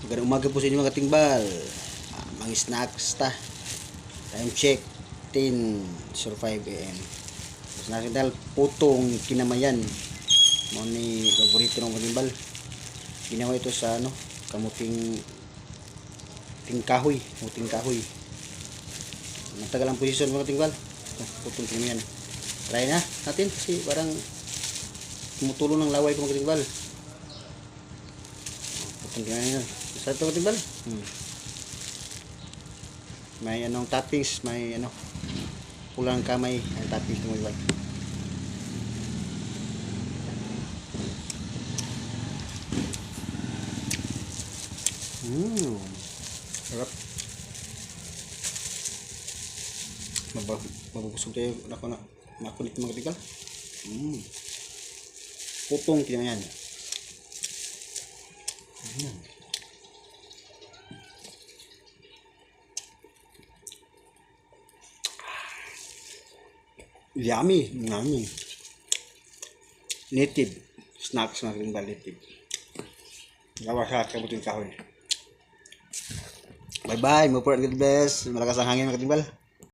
Magandang umaga po sa inyo mga katimbal. Mga snacks ta. Time check 10:05 AM. Snacks dahil putong kinamayan. Mo ni paborito ng katimbal. Ginawa ito sa kamuting kahoy. Matagal ang posisyon mga katimbal. Putong kinamayan. Try na natin kasi parang tumutulong ng laway ko mga katimbal. Putong kinamayan. Sa ito katimbal. May toppings, may pulang kamay ang toppings ng katimbal. Sarap. Mabubusog tayo nakunit mga katimbal. Putong kinamayan. Yummy. Native snacks mga katimbal, native. Gawa sa kamuting kahoy. Bye bye, mo po ang God bless. Malakas ang hangin mga katimbal.